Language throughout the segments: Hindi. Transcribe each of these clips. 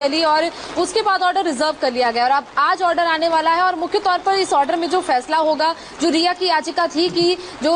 ली और उसके बाद ऑर्डर रिजर्व कर लिया गया और अब आज ऑर्डर आने वाला है और मुख्य तौर पर इस ऑर्डर में जो फैसला होगा, जो रिया की याचिका थी कि जो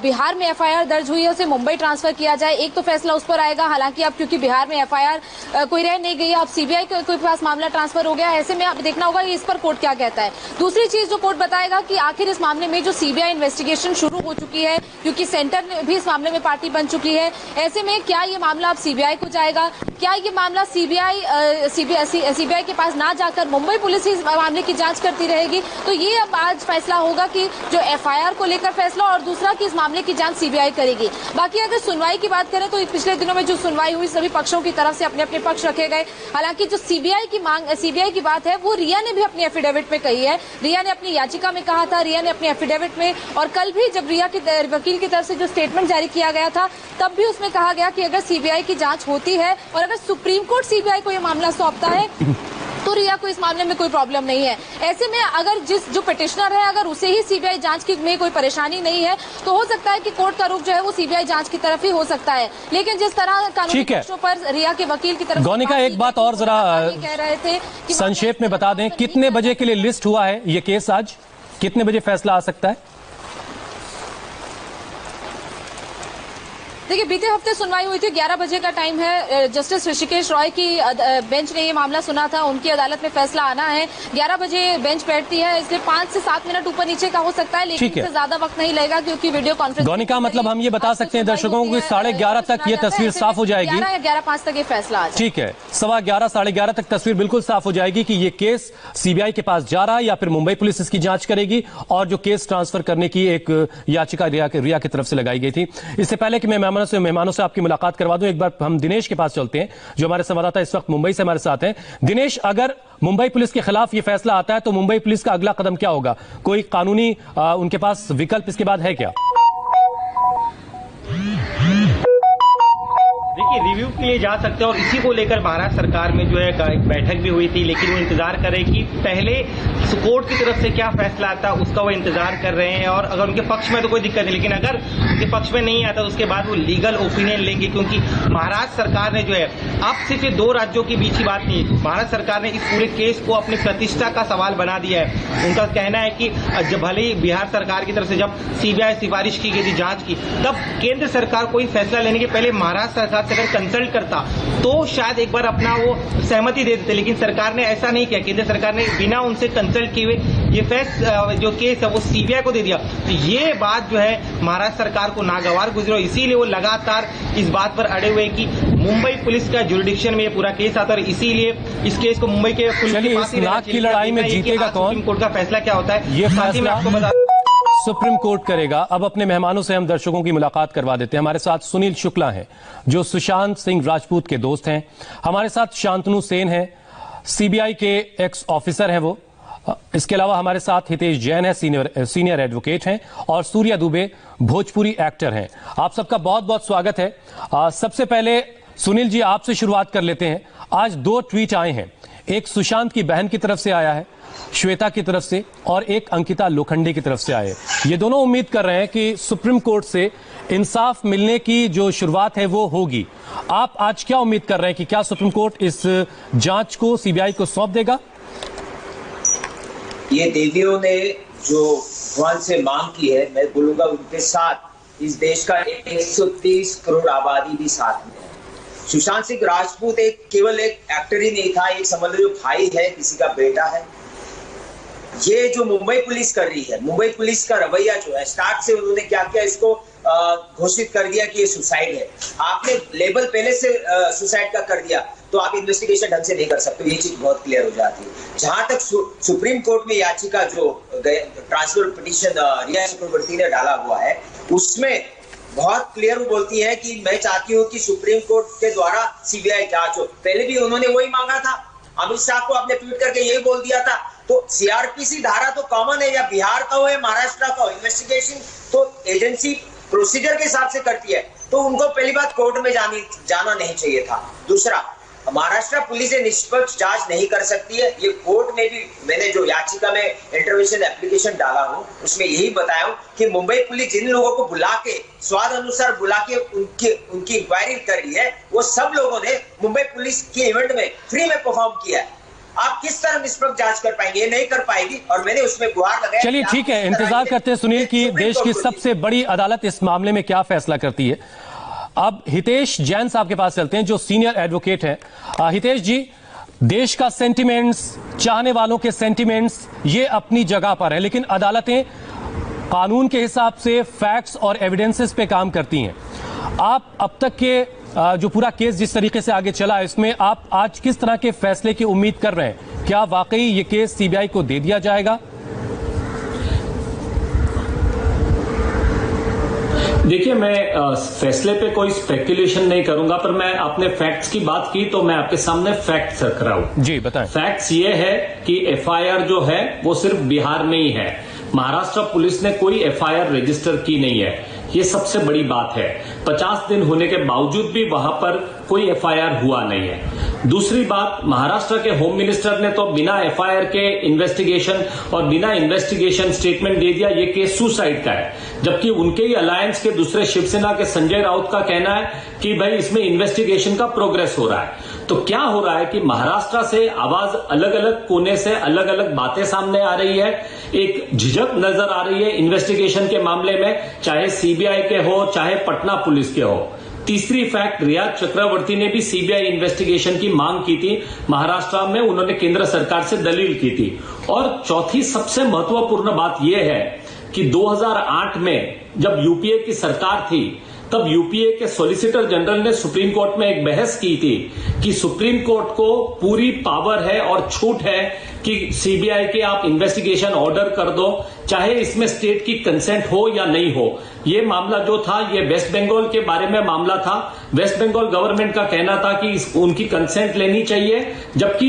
बिहार में एफआईआर दर्ज हुई है उसे मुंबई ट्रांसफर किया जाए, एक तो फैसला उस पर आएगा। हालांकि अब क्योंकि बिहार में एफआईआर कोई रह नहीं गई, अब सीबीआई के पास मामला ट्रांसफर हो गया, ऐसे में अब देखना होगा कि इस पर कोर्ट क्या कहता है। दूसरी चीज जो कोर्ट बताएगा कि आखिर इस मामले में जो सीबीआई इन्वेस्टिगेशन शुरू हो चुकी है, क्योंकि सेंटर ने भी इस मामले में पार्टी बन चुकी है, ऐसे में क्या ये मामला अब सीबीआई को जाएगा, क्या ये मामला सीबीआई के पास ना जाकर मुंबई पुलिस ही इस मामले की जांच करती रहेगी। तो ये अब आज फैसला होगा कि जो एफआईआर को लेकर फैसला और दूसरा कि इस मामले की जांच सीबीआई करेगी। बाकी अगर सुनवाई की बात करें तो पिछले दिनों में जो सुनवाई हुई, सभी पक्षों की तरफ से अपने अपने पक्ष रखे गए। हालांकि जो सीबीआई की बात है वो रिया ने भी अपनी एफिडेविट में कही है, रिया ने अपनी याचिका में कहा था, रिया ने अपनी एफिडेविट में, और कल भी जब रिया के वकील की तरफ से जो स्टेटमेंट जारी किया गया था तब भी उसमें कहा गया कि अगर सीबीआई की जांच होती है और अगर सुप्रीम कोर्ट सीबीआई को यह मामला सौंपता है तो रिया को इस मामले में कोई प्रॉब्लम नहीं है। ऐसे में अगर जो पिटिशनर है अगर उसे ही सीबीआई जांच की में कोई परेशानी नहीं है तो हो सकता है कि कोर्ट का रुख जो है वो सीबीआई जांच की तरफ ही हो सकता है। लेकिन जिस तरह कानूनी पक्षों पर रिया के वकील की तरफ गौनिका एक बात और जरा कह रहे थे कि संक्षेप में बता दें, कितने बजे के लिए लिस्ट हुआ है ये केस, आज कितने बजे फैसला आ सकता है? देखिए, बीते हफ्ते सुनवाई हुई थी, 11 बजे का टाइम है। जस्टिस ऋषिकेश रॉय की बेंच ने ये मामला सुना था, उनकी अदालत में फैसला आना है। 11 बजे बेंच बैठती है, इसलिए 5 से 7 मिनट ऊपर नीचे का हो सकता है, लेकिन इससे ज्यादा वक्त नहीं लगेगा क्योंकि वीडियो कॉन्फ्रेंस। गौनिका, मतलब हम ये बता सकते हैं दर्शकों को 11:30 तक ये तस्वीर साफ हो जाएगी, 11 या 11:05 तक ये फैसला आ जाएगा। ठीक है, 11:15 साढ़े 11 तक तस्वीर बिल्कुल साफ हो जाएगी कि ये केस सीबीआई के पास जा रहा है या फिर मुंबई पुलिस इसकी जांच करेगी, और जो केस ट्रांसफर करने की एक याचिका रिया की तरफ से लगाई गई थी। इससे पहले कि मैं मेहमानों से आपकी मुलाकात करवा दूं, एक बार हम दिनेश के पास चलते हैं, जो हमारे संवाददाता इस वक्त मुंबई से हमारे साथ हैं। दिनेश, अगर मुंबई पुलिस के खिलाफ यह फैसला आता है तो मुंबई पुलिस का अगला कदम क्या होगा? कोई कानूनी उनके पास विकल्प इसके बाद है क्या? देखिए, रिव्यू के लिए जा सकते हैं और इसी को लेकर महाराष्ट्र सरकार में जो है एक बैठक भी हुई थी, लेकिन वो इंतजार कर रहे कि पहले कोर्ट की तरफ से क्या फैसला आता है उसका वो इंतजार कर रहे हैं। और अगर उनके पक्ष में तो कोई दिक्कत नहीं, लेकिन अगर उनके पक्ष में नहीं आता तो उसके बाद वो लीगल ओपिनियन लेंगे, क्योंकि महाराष्ट्र सरकार ने जो है अब सिर्फ ये 2 राज्यों के बीच की बात नहीं है, महाराष्ट्र सरकार ने इस पूरे केस को अपनी प्रतिष्ठा का सवाल बना दिया है। उनका कहना है कि जब भले ही बिहार सरकार की तरफ से जब सीबीआई सिफारिश की गई थी जांच की, तब केंद्र सरकार कोई फैसला लेने के पहले महाराष्ट्र सरकार से अगर कंसल्ट करता तो शायद एक बार अपना वो सहमति दे देते, लेकिन सरकार ने ऐसा नहीं किया। केंद्र सरकार ने बिना उनसे कंसल्ट किए ये जो केस है वो सीबीआई को दे दिया। तो ये बात जो है महाराष्ट्र सरकार को नागवार गुजरी, और इसीलिए वो लगातार इस बात पर अड़े हुए कि मुंबई पुलिस का जुरिडिक्शन में ये पूरा केस आता है, और इसीलिए इस केस को मुंबई के पुलिस के पास ही नाक की लड़ाई में जीतेगा कौन? सुप्रीम कोर्ट का फैसला क्या होता है ये फैसला आपको बता सुप्रीम कोर्ट करेगा। अब अपने मेहमानों से हम दर्शकों की मुलाकात करवा देते हैं। हमारे साथ सुनील शुक्ला हैं, जो सुशांत सिंह राजपूत के दोस्त हैं। हमारे साथ शांतनु सेन हैं, सीबीआई के एक्स ऑफिसर हैं वो। इसके अलावा हमारे साथ हितेश जैन है, सीनियर एडवोकेट हैं, और सूर्या दुबे भोजपुरी एक्टर हैं। आप सबका बहुत बहुत स्वागत है। सबसे पहले सुनील जी, आपसे शुरुआत कर लेते हैं। आज 2 ट्वीट आए हैं, एक सुशांत की बहन की तरफ से आया है, श्वेता की तरफ से, और एक अंकिता लोखंडे की तरफ से आए। ये दोनों उम्मीद कर रहे हैं कि सुप्रीम कोर्ट से इंसाफ मिलने की जो शुरुआत है वो होगी। आप आज क्या उम्मीद कर रहे हैं कि क्या सुप्रीम कोर्ट इस जांच को सीबीआई को सौंप देगा? ये देवियों ने जो भगवान से मांग की है, मैं बोलूंगा उनके साथ इस देश का 130 करोड़ आबादी भी साथ में है। सुशांत सिंह राजपूत केवल एक एक्टर ही नहीं था, एक समझ लो भाई है, किसी का बेटा है। ये जो मुंबई पुलिस कर रही है, मुंबई पुलिस का रवैया जो है, स्टार्ट से उन्होंने क्या किया, इसको घोषित कर दिया कि ये सुसाइड है। आपने लेबल पहले से सुसाइड का कर दिया तो आप इन्वेस्टिगेशन ढंग से नहीं कर सकते, ये चीज बहुत क्लियर हो जाती है। जहां तक सुप्रीम कोर्ट में याचिका जो ट्रांसफर पिटीशन रिया चक्रवर्ती ने डाला हुआ है, उसमें बहुत क्लियर बोलती है कि मैं चाहती हूँ कि सुप्रीम कोर्ट के द्वारा सीबीआई जांच हो। पहले भी उन्होंने वही मांगा था, अमित शाह को आपने ट्वीट करके यही बोल दिया था। तो सीआरपीसी धारा तो कॉमन है, या बिहार का हो या महाराष्ट्र का हो, इन्वेस्टिगेशन तो एजेंसी प्रोसीजर के हिसाब से करती है, तो उनको पहली बात कोर्ट में जाना नहीं चाहिए था। दूसरा, महाराष्ट्र पुलिस निष्पक्ष जांच नहीं कर सकती है। ये कोर्ट में भी मैंने जो याचिका में इंटरवेंशन एप्लीकेशन डाला हूं उसमें यही बताया हूं कि मुंबई पुलिस जिन लोगों को बुला के स्वाद अनुसार बुला के उनकी इंक्वायरी करी है, वो सब लोगों ने मुंबई पुलिस के इवेंट में फ्री में परफॉर्म किया है। आप किस तरह निष्पक्ष जांच कर पाएंगे? ये नहीं कर पाएगी और मैंने उसमें गुहार लगाया। चलिए ठीक है, इंतजार करते हैं सुनील की देश की सबसे बड़ी अदालत इस मामले में क्या फैसला करती है। अब हितेश जैन साहब के पास चलते हैं जो सीनियर एडवोकेट हैं। हितेश जी, देश का सेंटिमेंट्स, चाहने वालों के सेंटिमेंट्स ये अपनी जगह पर है, लेकिन अदालतें कानून के हिसाब से फैक्ट्स और एविडेंसेस पे काम करती हैं। आप अब तक के जो पूरा केस जिस तरीके से आगे चला है, इसमें आप आज किस तरह के फैसले की उम्मीद कर रहे हैं? क्या वाकई ये केस सीबीआई को दे दिया जाएगा? देखिए, मैं फैसले पे कोई स्पेकुलेशन नहीं करूंगा, पर मैं आपने फैक्ट्स की बात की तो मैं आपके सामने फैक्ट्स रख रहा हूं। जी बताएं। फैक्ट्स ये है कि एफआईआर जो है वो सिर्फ बिहार में ही है। महाराष्ट्र पुलिस ने कोई एफआईआर रजिस्टर की नहीं है, ये सबसे बड़ी बात है। 50 दिन होने के बावजूद भी वहां पर कोई एफआईआर हुआ नहीं है। दूसरी बात, महाराष्ट्र के होम मिनिस्टर ने तो बिना एफआईआर के इन्वेस्टिगेशन और बिना इन्वेस्टिगेशन स्टेटमेंट दे दिया ये केस सुसाइड का है, जबकि उनके ही अलायंस के दूसरे शिवसेना के संजय राउत का कहना है कि भाई इसमें इन्वेस्टिगेशन का प्रोग्रेस हो रहा है। तो क्या हो रहा है कि महाराष्ट्र से आवाज अलग अलग कोने से अलग अलग बातें सामने आ रही है, एक झिझक नजर आ रही है इन्वेस्टिगेशन के मामले में, चाहे सीबीआई के हो चाहे पटना पुलिस के हो। तीसरी फैक्ट, रियाज चक्रवर्ती ने भी सीबीआई इन्वेस्टिगेशन की मांग की थी महाराष्ट्र में, उन्होंने केंद्र सरकार से दलील की थी। और चौथी सबसे महत्वपूर्ण बात यह है कि 2008 में जब यूपीए की सरकार थी तब यूपीए के सॉलिसिटर जनरल ने सुप्रीम कोर्ट में एक बहस की थी कि सुप्रीम कोर्ट को पूरी पावर है और छूट है कि सीबीआई के आप इन्वेस्टिगेशन ऑर्डर कर दो, चाहे इसमें स्टेट की कंसेंट हो या नहीं हो। ये मामला जो था ये वेस्ट बंगाल के बारे में मामला था। वेस्ट बंगाल गवर्नमेंट का कहना था कि उनकी कंसेंट लेनी चाहिए, जबकि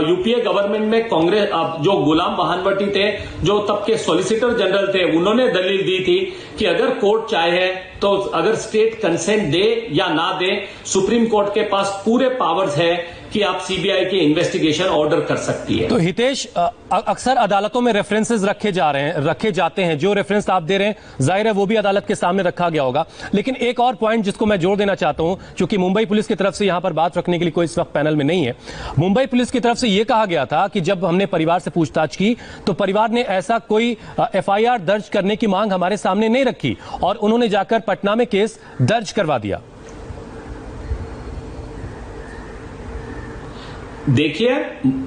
यूपीए गवर्नमेंट में कांग्रेस जो गुलाम बहानवटी थे, जो तब के सॉलिसिटर जनरल थे, उन्होंने दलील दी थी कि अगर कोर्ट चाहे तो अगर स्टेट कंसेंट दे या ना दे, सुप्रीम कोर्ट के पास पूरे पावर्स है कि आप सीबीआई के इन्वेस्टिगेशन ऑर्डर कर सकती है। तो हितेश, अक्सर अदालतों में रेफरेंसेस रखे जाते हैं, जो रेफरेंस आप दे रहे हैं जाहिर है वो भी अदालत के सामने रखा गया होगा। लेकिन एक और पॉइंट जिसको मैं जोड़ देना चाहता हूं, क्योंकि मुंबई पुलिस की तरफ से यहां पर बात रखने के लिए कोई इस वक्त पैनल में नहीं है। मुंबई पुलिस की तरफ से यह कहा गया था कि जब हमने परिवार से पूछताछ की तो परिवार ने ऐसा कोई एफआईआर दर्ज करने की मांग हमारे सामने नहीं रखी और उन्होंने जाकर पटना में केस दर्ज करवा दिया। देखिए,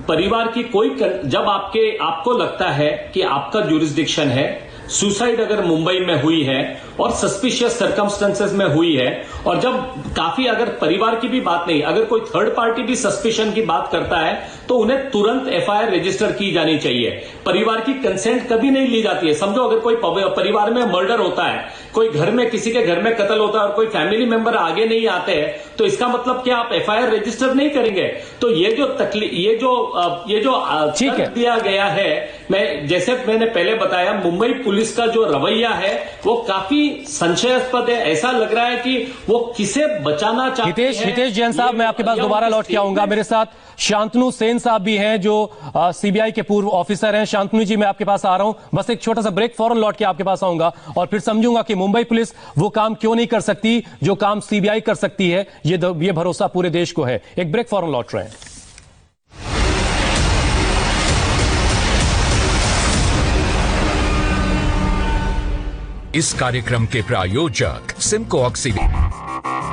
परिवार की कोई जब आपको लगता है कि आपका ज्यूरिसडिक्शन है, सुसाइड अगर मुंबई में हुई है और सस्पिशियस सर्कमस्टेंसेस में हुई है, और जब काफी अगर परिवार की भी बात नहीं, अगर कोई थर्ड पार्टी भी सस्पिशन की बात करता है तो उन्हें तुरंत एफआईआर रजिस्टर की जानी चाहिए। परिवार की कंसेंट कभी नहीं ली जाती है। समझो अगर कोई परिवार में मर्डर होता है, कोई घर में किसी के घर में कत्ल होता है और कोई फैमिली मेंबर आगे नहीं आते हैं, तो इसका मतलब क्या आप एफआईआर रजिस्टर नहीं करेंगे? तो ये जो तर्क दिया गया है, जैसे मैंने पहले बताया, मुंबई पुलिस का जो रवैया है वो काफी संशयास्पद है। ऐसा लग रहा है कि वो किसे बचाना चाहते हैं। हितेश जैन साहब, मैं आपके पास दोबारा लौट के आऊंगा। मेरे साथ शांतनु सेन साहब भी हैं जो सीबीआई के पूर्व ऑफिसर हैं। शांतनु जी, मैं आपके पास आ रहा हूं, बस एक छोटा सा ब्रेक, फौरन लौट के आपके पास आऊंगा और फिर समझूंगा कि मुंबई पुलिस वो काम क्यों नहीं कर सकती जो काम सीबीआई कर सकती है। ये भरोसा पूरे देश को है। एक ब्रेक, फौरन लौट रहे हैं। इस कार्यक्रम के प्रायोजक सिमको ऑक्सीडेंट।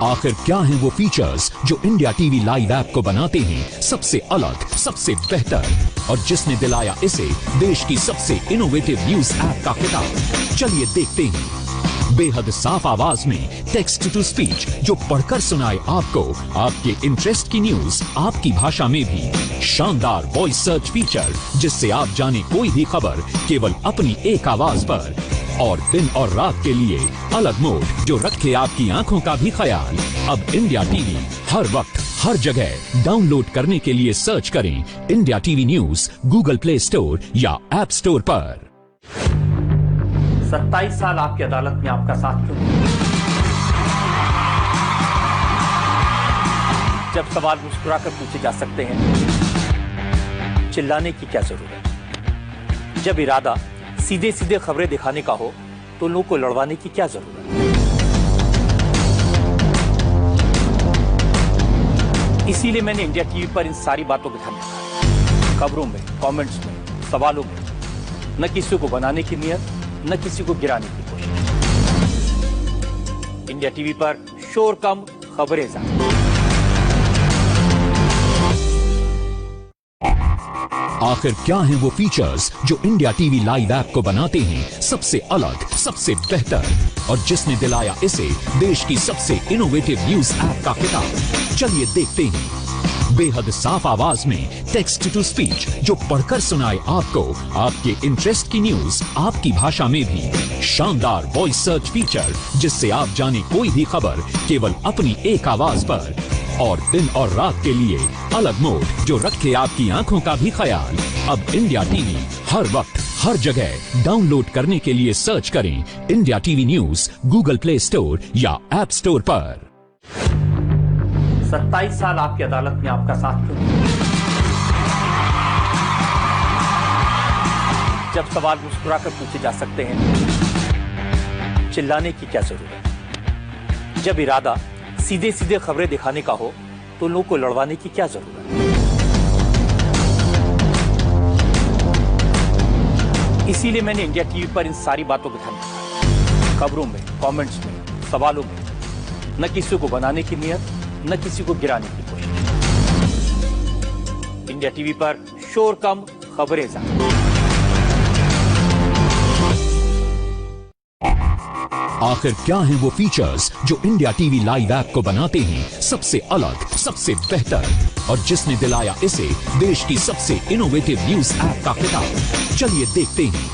आखिर क्या हैं वो फीचर्स जो इंडिया टीवी लाइव ऐप को बनाते हैं सबसे अलग, सबसे बेहतर, और जिसने दिलाया इसे देश की सबसे इनोवेटिव न्यूज ऐप का खिताब? चलिए देखते हैं। बेहद साफ आवाज में टेक्स्ट टू स्पीच, जो पढ़कर सुनाए आपको आपके इंटरेस्ट की न्यूज आपकी भाषा में भी। शानदार वॉइस सर्च फीचर, जिससे आप जाने कोई भी खबर केवल अपनी एक आवाज पर। और दिन और रात के लिए अलग मोड, जो रखे आपकी आंखों का भी ख्याल। अब इंडिया टीवी हर वक्त हर जगह। डाउनलोड करने के लिए सर्च करें India TV news Google play store या ऐप स्टोर पर। 27 साल आपकी अदालत में आपका साथ क्यों? जब सवाल मुस्कुराकर पूछे जा सकते हैं, चिल्लाने की क्या जरूरत। जब इरादा सीधे सीधे खबरें दिखाने का हो तो लोगों को लड़वाने की क्या जरूरत। इसीलिए मैंने इंडिया टीवी पर इन सारी बातों को ध्यान रखा। खबरों में, कमेंट्स में, सवालों में न किसी को बनाने की नियत, न किसी को गिराने की कोशिश। इंडिया टीवी पर शोर कम, खबरें ज्यादा। आखिर क्या हैं वो फीचर्स जो इंडिया टीवी लाइव ऐप को बनाते हैं सबसे अलग, सबसे बेहतर, और जिसने दिलाया इसे देश की सबसे इनोवेटिव न्यूज ऐप का खिताब। चलिए देखते हैं। बेहद साफ आवाज में टेक्स्ट टू स्पीच जो पढ़कर सुनाए आपको आपके इंटरेस्ट की न्यूज आपकी भाषा में भी। शानदार वॉइस सर्च फीचर जिससे आप जाने कोई भी खबर केवल अपनी एक आवाज पर। और दिन और रात के लिए अलग मोड जो रखे आपकी आंखों का भी ख्याल। अब इंडिया टीवी हर वक्त हर जगह डाउनलोड करने के लिए सर्च करें India TV news Google play store या ऐप स्टोर पर। 27 साल आपकी अदालत में आपका साथ क्यों? जब सवाल मुस्कुराकर पूछे जा सकते हैं, चिल्लाने की क्या जरूरत। जब इरादा सीधे सीधे खबरें दिखाने का हो तो लोगों को लड़वाने की क्या जरूरत। इसीलिए मैंने इंडिया टीवी पर इन सारी बातों को ध्यान रखा। खबरों में, कमेंट्स में, सवालों में न किसी को बनाने की नियत, न किसी को गिराने की कोशिश। इंडिया टीवी पर शोर कम, खबरें ज्यादा। आखिर क्या हैं वो फीचर्स जो इंडिया टीवी लाइव ऐप को बनाते हैं सबसे अलग, सबसे बेहतर, और जिसने दिलाया इसे देश की सबसे इनोवेटिव न्यूज ऐप का खिताब। चलिए देखते हैं।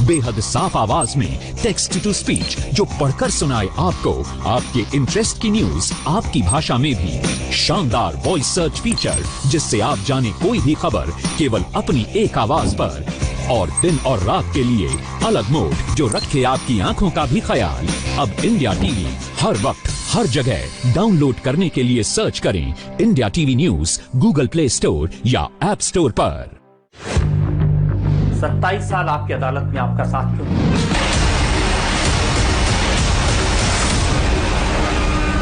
बेहद साफ आवाज में टेक्स्ट टू स्पीच जो पढ़कर सुनाए आपको आपके इंटरेस्ट की न्यूज आपकी भाषा में भी। शानदार वॉइस सर्च फीचर जिससे आप जाने कोई भी खबर केवल अपनी एक आवाज पर। और दिन और रात के लिए अलग मोड जो रखे आपकी आंखों का भी ख्याल। अब इंडिया टीवी हर वक्त हर जगह डाउनलोड करने के लिए सर्च करें India TV news Google play store या ऐप स्टोर पर। 27 साल आपकी अदालत में आपका साथ क्यों?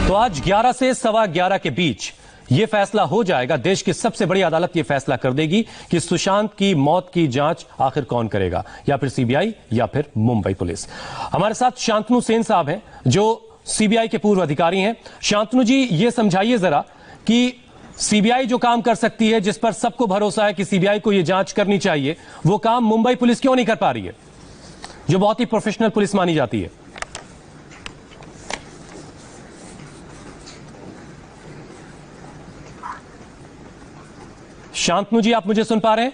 तो आज 11 से 11:15 के बीच यह फैसला हो जाएगा। देश की सबसे बड़ी अदालत यह फैसला कर देगी कि सुशांत की मौत की जांच आखिर कौन करेगा, या फिर सीबीआई या फिर मुंबई पुलिस। हमारे साथ शांतनु सेन साहब हैं जो सीबीआई के पूर्व अधिकारी हैं। शांतनु जी, ये समझाइए जरा कि सीबीआई जो काम कर सकती है, जिस पर सबको भरोसा है कि सीबीआई को यह जांच करनी चाहिए, वो काम मुंबई पुलिस क्यों नहीं कर पा रही है, जो बहुत ही प्रोफेशनल पुलिस मानी जाती है। शांतनु जी, आप मुझे सुन पा रहे हैं?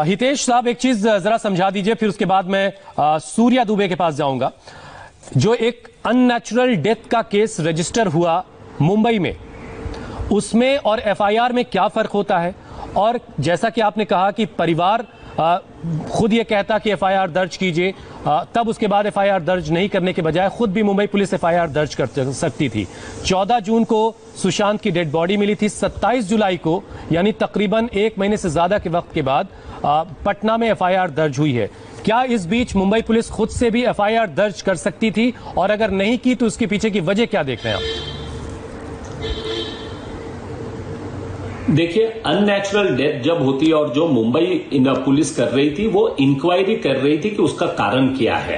हितेश साहब, एक चीज जरा समझा दीजिए, फिर उसके बाद मैं सूर्या दुबे के पास जाऊंगा। जो एक अननेचुरल डेथ का केस रजिस्टर हुआ मुंबई में, उसमें और एफआईआर में क्या फर्क होता है? और जैसा कि आपने कहा कि परिवार खुद ये कहता कि एफआईआर दर्ज कीजिए, तब उसके बाद एफआईआर दर्ज नहीं करने के बजाय खुद भी मुंबई पुलिस एफआईआर दर्ज कर सकती थी। 14 जून को सुशांत की डेड बॉडी मिली थी। 27 जुलाई को, यानी तकरीबन 1 महीने से ज्यादा के वक्त के बाद, पटना में एफआईआर दर्ज हुई है। क्या इस बीच मुंबई पुलिस खुद से भी एफआईआर दर्ज कर सकती थी, और अगर नहीं की तो उसके पीछे की वजह क्या देख रहे हैं आप? देखिए, अननेचुरल डेथ जब होती है और जो मुंबई पुलिस कर रही थी, वो इंक्वायरी कर रही थी कि उसका कारण क्या है।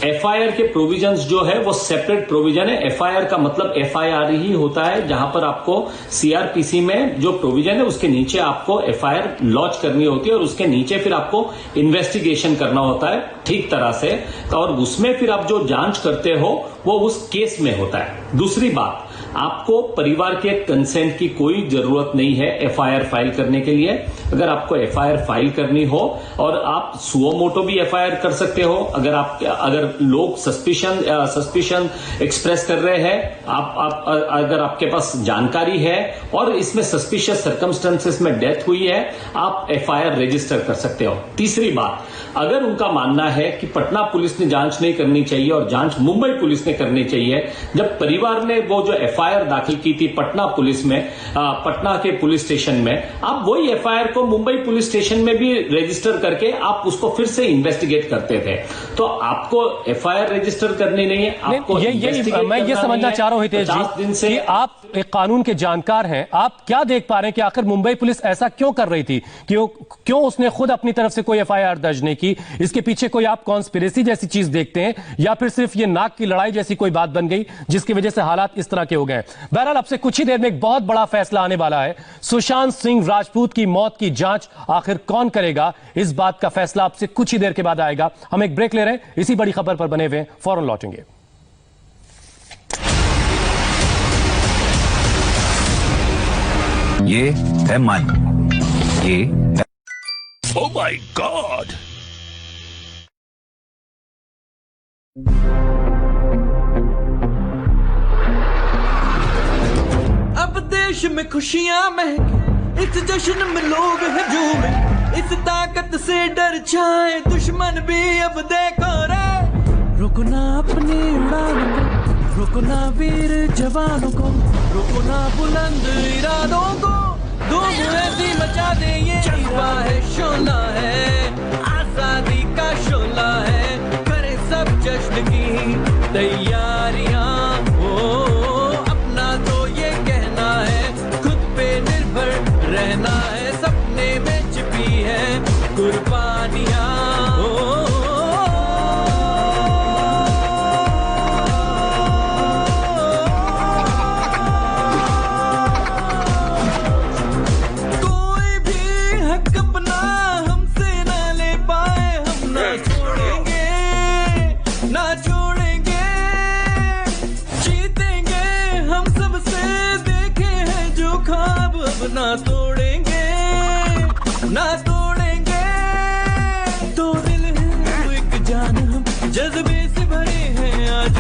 एफआईआर के प्रोविजंस जो है वो सेपरेट प्रोविजन है। एफआईआर का मतलब एफआईआर ही होता है, जहां पर आपको सीआरपीसी में जो प्रोविजन है उसके नीचे आपको एफआईआर लॉन्च करनी होती है, और उसके नीचे फिर आपको इन्वेस्टिगेशन करना होता है ठीक तरह से, और उसमें फिर आप जो जांच करते हो वो उस केस में होता है। दूसरी बात, आपको परिवार के कंसेंट की कोई जरूरत नहीं है एफआईआर फाइल करने के लिए। अगर आपको एफआईआर फाइल करनी हो, और आप सुओ मोटो भी एफआईआर कर सकते हो, अगर लोग सस्पिशन एक्सप्रेस कर रहे हैं, अगर आपके पास जानकारी है और इसमें सस्पिशियस सर्कमस्टेंसेस में डेथ हुई है, आप एफआईआर रजिस्टर कर सकते हो। तीसरी बात, अगर उनका मानना है है कि पटना पुलिस ने जांच नहीं करनी चाहिए और जांच मुंबई पुलिस ने करनी चाहिए। जब परिवार ने वो जो एफआईआर दाखिल की थी पटना पुलिस में, पटना के पुलिस स्टेशन में, आप वही एफआईआर को मुंबई पुलिस स्टेशन में भी रजिस्टर करके आप उसको फिर से इन्वेस्टिगेट करते थे। तो आपको एफआईआर रजिस्टर करनी नहीं है, आपको मैं ये समझना चाह रहा हूं हितेश जी कि आप एक कानून के जानकार हैं, आप क्या देख पा रहे हैं कि आखिर मुंबई पुलिस ऐसा क्यों कर रही थी? क्यों उसने खुद अपनी तरफ से कोई एफआईआर दर्ज नहीं की? इसके पीछे कोई आप कॉन्स्पिरेसी जैसी चीज देखते हैं या फिर सिर्फ ये नाक की लड़ाई जैसी कोई बात बन गई जिसकी वजह से हालात इस तरह के हो गए? बहरहाल अब से कुछ ही देर में एक बहुत बड़ा फैसला आने वाला है। सुशांत सिंह राजपूत की मौत की जांच आखिर कौन करेगा, इस बात का फैसला अब से कुछ ही देर के बाद आएगा। हम एक ब्रेक ले रहे हैं, इसी बड़ी खबर पर बने हुए फौरन लौटेंगे। ये है मन, ये है... Oh my God! अब देश में खुशियां महके, इस जश्न में लोग हैं झूमे, इस ताकत से डर छाए दुश्मन भी अब देखो रे। रुकना अपनी उड़ान को, रुकना वीर जवानों को, रुकना बुलंद इरादों को, धूम ऐसी मचा दे ये हीरा है, शोला है, आजादी का शोला है, करे सब जश्न की तैयारियां। अपना तो ये कहना है, खुद पे निर्भर रहना है, सपने में छिपी है कुर्बानियां। ना तोड़ेंगे, ना तोड़ेंगे, दो दिल हैं तो एक जान, हम जज्बे से भरे हैं आज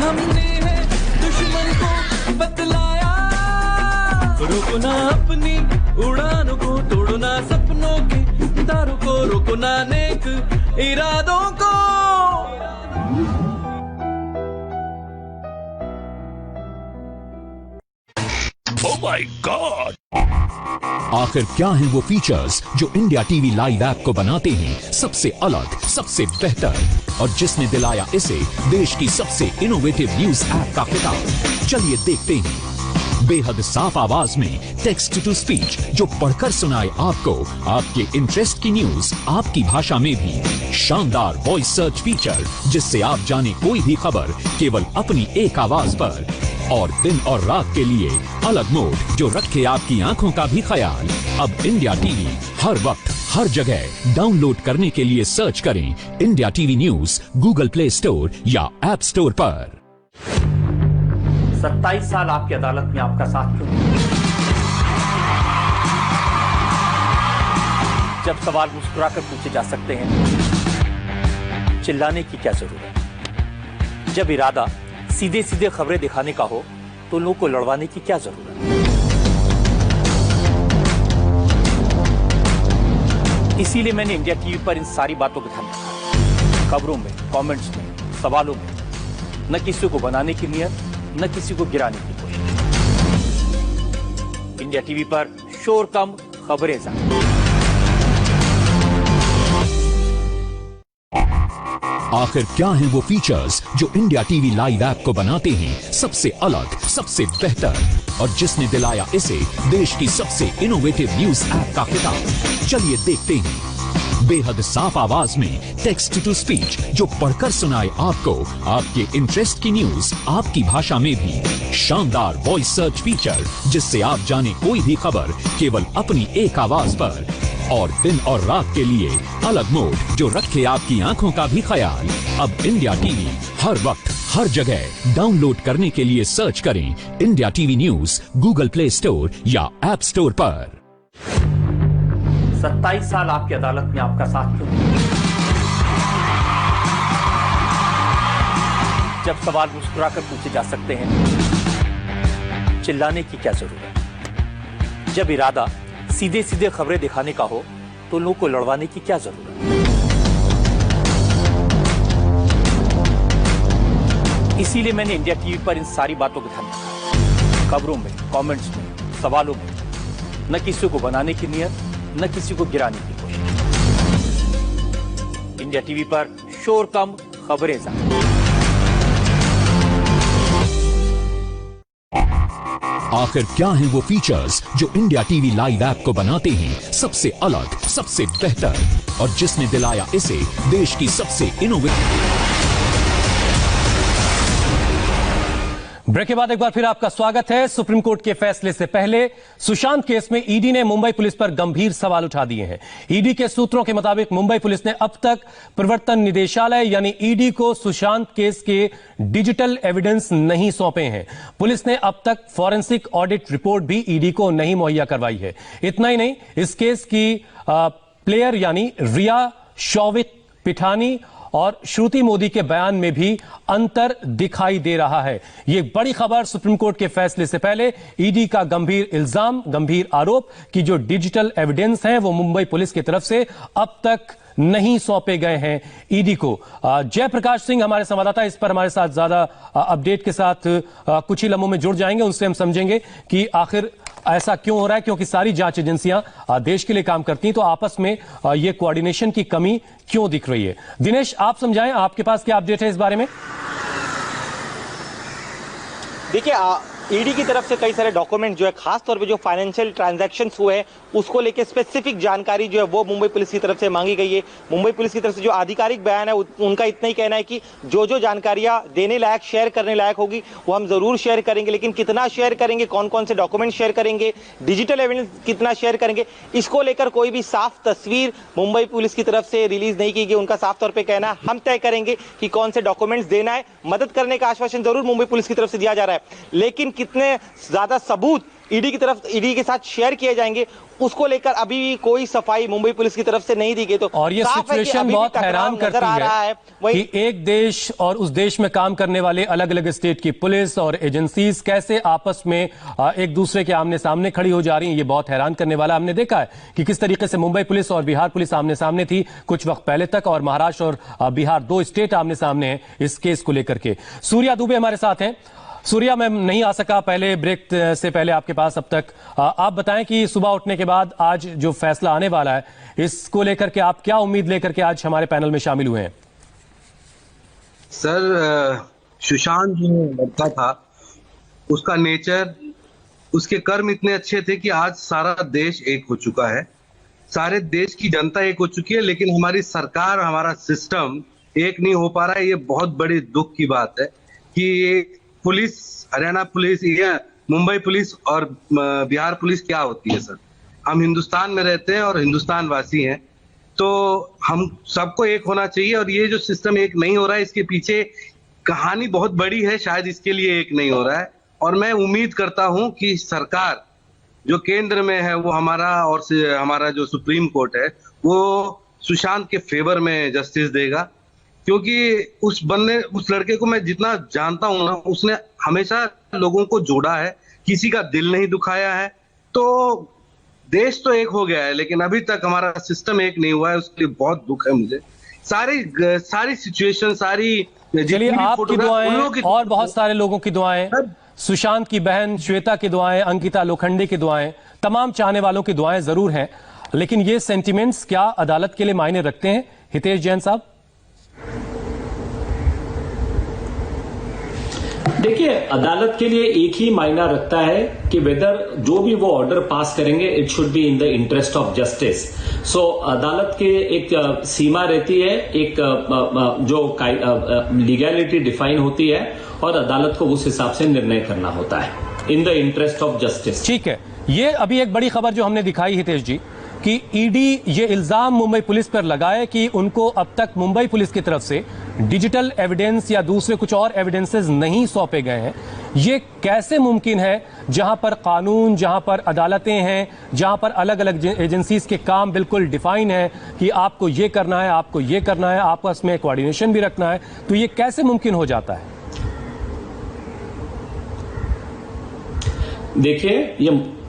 हमने है दुश्मन को बतलाया। रुकना अपनी उड़ानों को, तोड़ना सपनों के तारों को, रुकना नेक इरादों को। Oh my God! आखिर क्या हैं वो फीचर्स जो इंडिया टीवी लाइव ऐप को बनाते हैं सबसे अलग, सबसे बेहतर, और जिसने दिलाया इसे देश की सबसे इनोवेटिव न्यूज ऐप का खिताब? चलिए देखते हैं। बेहद साफ आवाज में टेक्स्ट टू स्पीच जो पढ़कर सुनाए आपको आपके इंटरेस्ट की न्यूज आपकी भाषा में भी। शानदार वॉइस सर्च फीचर जिससे आप जाने कोई भी खबर केवल अपनी एक आवाज पर। और दिन और रात के लिए अलग मोड जो रखे आपकी आंखों का भी ख्याल। अब इंडिया टीवी हर वक्त हर जगह डाउनलोड करने के लिए सर्च करें India TV news Google play store या ऐप स्टोर पर। 27 साल आपकी अदालत में आपका साथ क्यों? जब सवाल मुस्कुराकर पूछे जा सकते हैं, चिल्लाने की क्या जरूरत? जब इरादा सीधे सीधे खबरें दिखाने का हो तो लोगों को लड़वाने की क्या जरूरत? इसीलिए मैंने इंडिया टीवी पर इन सारी बातों को ध्यान रखा। खबरों में, कमेंट्स में, सवालों में न किसी को बनाने की नियत, न किसी को गिराने की कोशिश। इंडिया टीवी पर शोर कम, खबरें ज्यादा। आखिर क्या हैं वो फीचर्स जो इंडिया टीवी लाइव ऐप को बनाते हैं सबसे अलग, सबसे बेहतर, और जिसने दिलाया इसे देश की सबसे इनोवेटिव न्यूज ऐप का खिताब? चलिए देखते हैं। बेहद साफ आवाज में टेक्स्ट टू स्पीच जो पढ़कर सुनाए आपको आपके इंटरेस्ट की न्यूज आपकी भाषा में भी। शानदार वॉइस सर्च फीचर जिससे आप जाने कोई भी खबर केवल अपनी एक आवाज पर। और दिन और रात के लिए अलग मोड जो रखे आपकी आंखों का भी ख्याल। अब इंडिया टीवी हर वक्त हर जगह डाउनलोड करने के लिए सर्च करें India TV news Google play store या ऐप स्टोर पर। 27 साल आपकी अदालत में आपका साथ क्यों? जब सवाल मुस्कुराकर पूछे जा सकते हैं, चिल्लाने की क्या जरूरत? जब इरादा सीधे सीधे खबरें दिखाने का हो तो लोगों को लड़वाने की क्या जरूरत? इसीलिए मैंने इंडिया टीवी पर इन सारी बातों को ध्यान रखा। खबरों में, कमेंट्स में, सवालों में न किसी को बनाने की नियत, न किसी को गिराने की कोशिश। इंडिया टीवी पर शोर कम, खबरें ज्यादा। आखिर क्या हैं वो फीचर्स जो इंडिया टीवी लाइव ऐप को बनाते हैं सबसे अलग, सबसे बेहतर, और जिसने दिलाया इसे देश की सबसे इनोवेटिव। ब्रेक के बाद एक बार फिर आपका स्वागत है। सुप्रीम कोर्ट के फैसले से पहले सुशांत केस में ईडी ने मुंबई पुलिस पर गंभीर सवाल उठा दिए हैं। ईडी के सूत्रों के मुताबिक मुंबई पुलिस ने अब तक प्रवर्तन निदेशालय यानी ईडी को सुशांत केस के डिजिटल एविडेंस नहीं सौंपे हैं। पुलिस ने अब तक फॉरेंसिक ऑडिट रिपोर्ट भी ईडी को नहीं मुहैया करवाई है। इतना ही नहीं, इस केस की प्लेयर यानी रिया, शौविक पिठानी और श्रुति मोदी के बयान में भी अंतर दिखाई दे रहा है। ये बड़ी खबर सुप्रीम कोर्ट के फैसले से पहले ईडी का गंभीर इल्जाम, गंभीर आरोप कि जो डिजिटल एविडेंस हैं वो मुंबई पुलिस की तरफ से अब तक नहीं सौंपे गए हैं ईडी को। जयप्रकाश सिंह हमारे संवाददाता इस पर हमारे साथ ज्यादा अपडेट के साथ कुछ ही लम्हों में जुड़ जाएंगे। उनसे हम समझेंगे कि आखिर ऐसा क्यों हो रहा है, क्योंकि सारी जांच एजेंसियां देश के लिए काम करती हैं, तो आपस में ये कोऑर्डिनेशन की कमी क्यों दिख रही है। दिनेश, आप समझाएं, आपके पास क्या अपडेट है इस बारे में? देखिए, ईडी की तरफ से कई सारे डॉक्यूमेंट जो है, खास तौर पे जो फाइनेंशियल ट्रांजैक्शंस हुए हैं उसको लेके स्पेसिफिक जानकारी जो है वो मुंबई पुलिस की तरफ से मांगी गई है। मुंबई पुलिस की तरफ से जो आधिकारिक बयान है उनका इतना ही कहना है कि जो जानकारियां देने लायक, शेयर करने लायक होगी वो हम जरूर शेयर करेंगे, लेकिन कितना शेयर करेंगे, कौन कौन से डॉक्यूमेंट शेयर करेंगे, डिजिटल एविडेंस कितना शेयर करेंगे, इसको लेकर कोई भी साफ तस्वीर मुंबई पुलिस की तरफ से रिलीज नहीं की गई। उनका साफ तौर पर कहना है हम तय करेंगे कि कौन से डॉक्यूमेंट्स देना है। मदद करने का आश्वासन जरूर मुंबई पुलिस की तरफ से दिया जा रहा है, लेकिन कितने ज्यादा सबूत ईडी के साथ शेयर किए जाएंगे उसको लेकर अभी भी कोई सफाई मुंबई पुलिस की तरफ से नहीं दी गई। तो और ये सिचुएशन बहुत हैरान करती है कि एक देश और उस देश में काम करने वाले अलग अलग स्टेट की पुलिस और एजेंसीज कैसे आपस में एक दूसरे के आमने सामने खड़ी हो जा रही हैं। ये बहुत हैरान करने वाला। हमने देखा है कि किस तरीके से मुंबई पुलिस और बिहार पुलिस आमने सामने थी कुछ वक्त पहले तक, और महाराष्ट्र और बिहार, दो स्टेट आमने सामने हैं इस केस को लेकर के। सूर्या दुबे हमारे साथ हैं। सूर्या, मैं नहीं आ सका पहले ब्रेक से पहले आपके पास अब तक। आप बताएं कि सुबह उठने के बाद आज जो फैसला आने वाला है इसको लेकर के आप क्या उम्मीद लेकर के आज हमारे पैनल में शामिल हुए हैं? सर, सुशांत जो लड़का था उसका नेचर, उसके कर्म इतने अच्छे थे कि आज सारा देश एक हो चुका है, सारे देश की जनता एक हो चुकी है, लेकिन हमारी सरकार, हमारा सिस्टम एक नहीं हो पा रहा है। ये बहुत बड़ी दुख की बात है कि पुलिस, हरियाणा पुलिस या मुंबई पुलिस और बिहार पुलिस क्या होती है। सर, हम हिंदुस्तान में रहते हैं और हिंदुस्तान वासी हैं, तो हम सबको एक होना चाहिए। और ये जो सिस्टम एक नहीं हो रहा है, इसके पीछे कहानी बहुत बड़ी है, शायद इसके लिए एक नहीं हो रहा है। और मैं उम्मीद करता हूं कि सरकार जो केंद्र में है वो हमारा और हमारा जो सुप्रीम कोर्ट है वो सुशांत के फेवर में जस्टिस देगा, क्योंकि उस लड़के को मैं जितना जानता हूं ना, उसने हमेशा लोगों को जोड़ा है, किसी का दिल नहीं दुखाया है। तो देश तो एक हो गया है, लेकिन अभी तक हमारा सिस्टम एक नहीं हुआ है, उसके लिए बहुत दुख है मुझे। सारी सिचुएशन, चलिए, आपकी दुआएं और बहुत सारे लोगों की दुआएं, सुशांत की बहन श्वेता की दुआएं, अंकिता लोखंडे की दुआएं, तमाम चाहने वालों की दुआएं जरूर हैं, लेकिन ये सेंटिमेंट्स क्या अदालत के लिए मायने रखते हैं? हितेश जैन साहब। देखिए, अदालत के लिए एक ही मायना रखता है कि वेदर जो भी वो ऑर्डर पास करेंगे it should be in the interest of justice. So अदालत के एक सीमा रहती है, एक जो लीगैलिटी डिफाइन होती है, और अदालत को उस हिसाब से निर्णय करना होता है इन द इंटरेस्ट ऑफ जस्टिस। ठीक है, ये अभी एक बड़ी खबर जो हमने दिखाई हितेश जी कि ईडी ये इल्जाम मुंबई पुलिस पर लगाए कि उनको अब तक मुंबई पुलिस की तरफ से डिजिटल एविडेंस या दूसरे कुछ और एविडेंसेस नहीं सौंपे गए हैं। ये कैसे मुमकिन है जहां पर कानून, जहां पर अदालतें हैं, जहां पर अलग अलग एजेंसीज के काम बिल्कुल डिफाइन है कि आपको ये करना है, आपको ये करना है, आपस में कोऑर्डिनेशन भी रखना है, तो ये कैसे मुमकिन हो जाता है? देखिए,